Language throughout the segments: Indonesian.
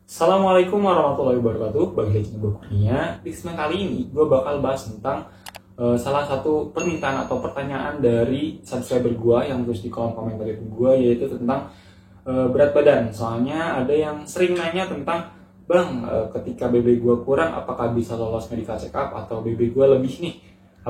Assalamualaikum warahmatullahi wabarakatuh. Bagi lagi gue Kurnia. Di kesempatan kali ini gue bakal bahas tentang salah satu permintaan atau pertanyaan dari subscriber gue yang tulis di kolom komentar itu gue, yaitu tentang berat badan. Soalnya ada yang sering nanya tentang, bang, ketika BB gue kurang apakah bisa lolos medical check up, atau BB gue lebih nih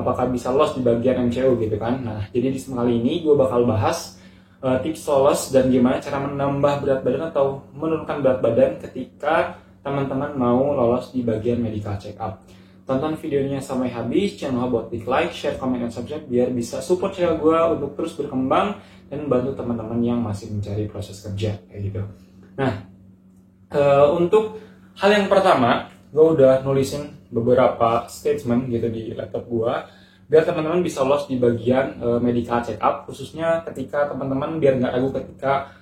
apakah bisa lolos di bagian MCU gitu kan. Nah, jadi di kesempatan kali ini gue bakal bahas tips lolos dan gimana cara menambah berat badan atau menurunkan berat badan ketika teman-teman mau lolos di bagian medical check up. Tonton videonya sampai habis, jangan lupa buat klik like, share, comment, dan subscribe biar bisa support channel gue untuk terus berkembang dan bantu teman-teman yang masih mencari proses kerja kayak gitu. Nah, untuk hal yang pertama, gue udah nulisin beberapa statement gitu di laptop gue biar teman-teman bisa lolos di bagian medical check up, khususnya ketika teman-teman biar nggak ragu ketika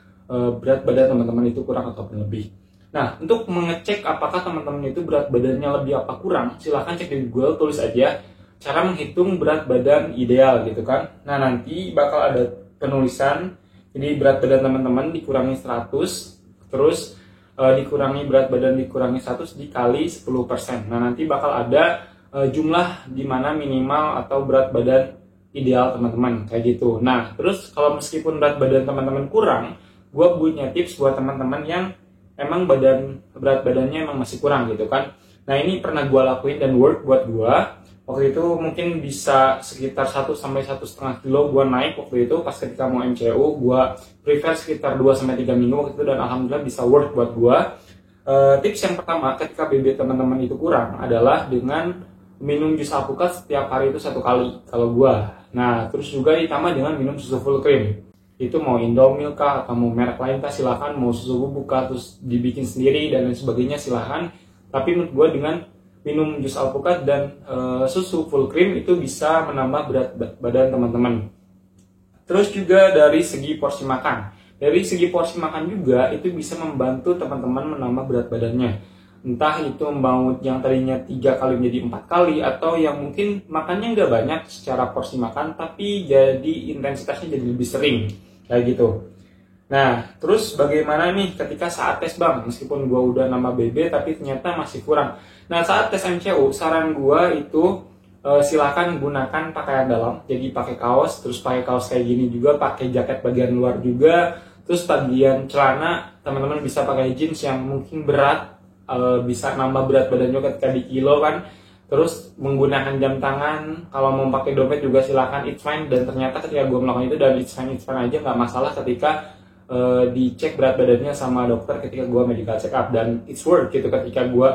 berat badan teman-teman itu kurang ataupun lebih. Nah, untuk mengecek apakah teman-teman itu berat badannya lebih apa kurang, silahkan cek di Google, tulis aja cara menghitung berat badan ideal gitu kan. Nah, nanti bakal ada penulisan, jadi berat badan teman-teman dikurangi 100, terus dikurangi berat badan dikurangi 100 dikali 10%. Nah, nanti bakal ada jumlah dimana minimal atau berat badan ideal teman-teman kayak gitu. Nah, terus kalau meskipun berat badan teman-teman kurang, gue punya tips buat teman-teman yang emang berat badannya emang masih kurang gitu kan. Nah, ini pernah gue lakuin dan work buat gue. Waktu itu mungkin bisa sekitar 1 sampai 1,5 kilo gue naik waktu itu pas ketika mau MCU. Gue prefer sekitar 2 sampai 3 minggu waktu itu dan alhamdulillah bisa work buat gue. Tips yang pertama ketika BB teman-teman itu kurang adalah dengan minum jus alpukat setiap hari itu 1 kali kalau gua. Nah, terus juga ditambah dengan minum susu full cream. Itu mau Indomilk kah atau mau merek lain kah silahkan, mau susu bubuk kah terus dibikin sendiri dan lain sebagainya silahkan. Tapi menurut gua dengan minum jus alpukat dan susu full cream itu bisa menambah berat badan teman-teman. Terus juga dari segi porsi makan. Dari segi porsi makan juga itu bisa membantu teman-teman menambah berat badannya. Entah itu mau yang tadinya 3 kali menjadi 4 kali, atau yang mungkin makannya nggak banyak secara porsi makan tapi jadi intensitasnya jadi lebih sering kayak gitu. Nah, terus bagaimana nih ketika saat tes, bang, meskipun gua udah nambah BB tapi ternyata masih kurang. Nah, saat tes MCU saran gua itu silakan gunakan pakaian dalam, jadi pakai kaos, terus pakai kaos kayak gini juga, pakai jaket bagian luar juga, terus bagian celana teman-teman bisa pakai jeans yang mungkin berat, bisa nambah berat badan juga ketika di kilo kan. Terus menggunakan jam tangan, kalau mau pakai dompet juga silahkan, it's fine. Dan ternyata ketika gue melakukan itu dan it's fine aja, nggak masalah ketika dicek berat badannya sama dokter ketika gue medical check up. Dan it's worth gitu ketika gue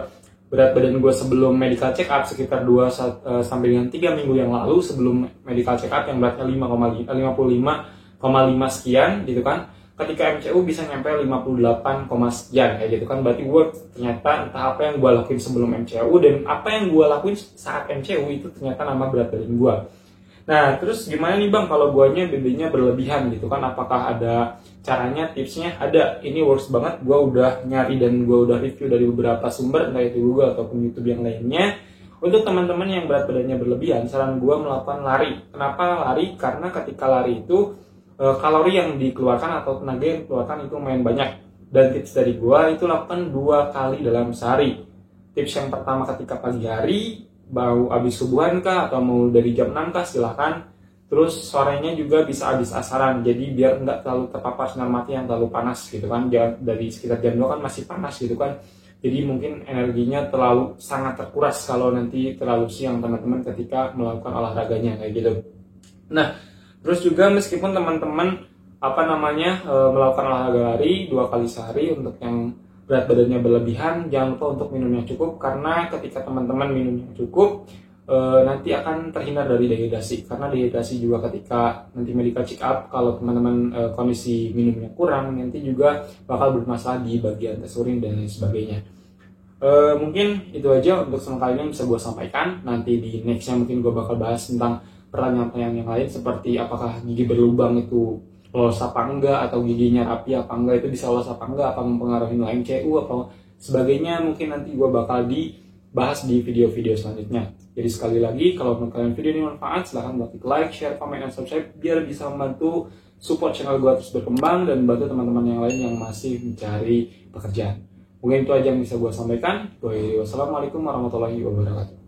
berat badan gue sebelum medical check up sekitar 2 sampai dengan 3 minggu yang lalu sebelum medical check up yang beratnya 55,5 sekian gitu kan. Ketika MCU bisa nyampe 58, sekian kayak gitu kan, berarti worth. Ternyata entah apa yang gue lakuin sebelum MCU dan apa yang gue lakuin saat MCU itu ternyata nambah berat badan gue. Nah, terus gimana nih bang kalau guanya BB-nya berlebihan gitu kan, apakah ada caranya, tipsnya? Ada, ini works banget, gue udah nyari dan gue udah review dari beberapa sumber, entah itu Google ataupun YouTube yang lainnya. Untuk teman-teman yang berat badannya berlebihan, saran gue melakukan lari. Kenapa lari? Karena ketika lari itu kalori yang dikeluarkan atau tenaga yang dikeluarkan itu lumayan banyak. Dan tips dari gua itu lakukan 2 kali dalam sehari. Tips yang pertama ketika pagi hari, mau habis subuhan kah atau mau dari jam 6 kah silahkan. Terus sorenya juga bisa habis asaran, jadi biar nggak terlalu terpapar sinar matahari yang terlalu panas gitu kan. Dari sekitar jam 2 kan masih panas gitu kan, jadi mungkin energinya terlalu sangat terkuras kalau nanti terlalu siang teman-teman ketika melakukan olahraganya kayak gitu. Nah, terus juga meskipun teman-teman melakukan olahraga lari 2 kali sehari, untuk yang berat badannya berlebihan jangan lupa untuk minum yang cukup, karena ketika teman-teman minum yang cukup nanti akan terhindar dari dehidrasi, karena dehidrasi juga ketika nanti medical check up kalau teman-teman kondisi minumnya kurang nanti juga bakal bermasalah di bagian tes urin dan lain sebagainya. Mungkin itu aja untuk kali ini bisa gue sampaikan. Nanti di nextnya mungkin gue bakal bahas tentang pertanyaan-pertanyaan yang lain seperti apakah gigi berlubang itu lolos apa enggak, atau giginya rapi apa enggak itu bisa lolos apa enggak, apa mempengaruhi nilai MCU atau sebagainya. Mungkin nanti gue bakal dibahas di video-video selanjutnya. Jadi sekali lagi, kalau menurut kalian video ini bermanfaat, silahkan buat like, share, comment, dan subscribe biar bisa membantu support channel gue terus berkembang dan bantu teman-teman yang lain yang masih mencari pekerjaan. Mungkin itu aja yang bisa gue sampaikan. Wassalamualaikum warahmatullahi wabarakatuh.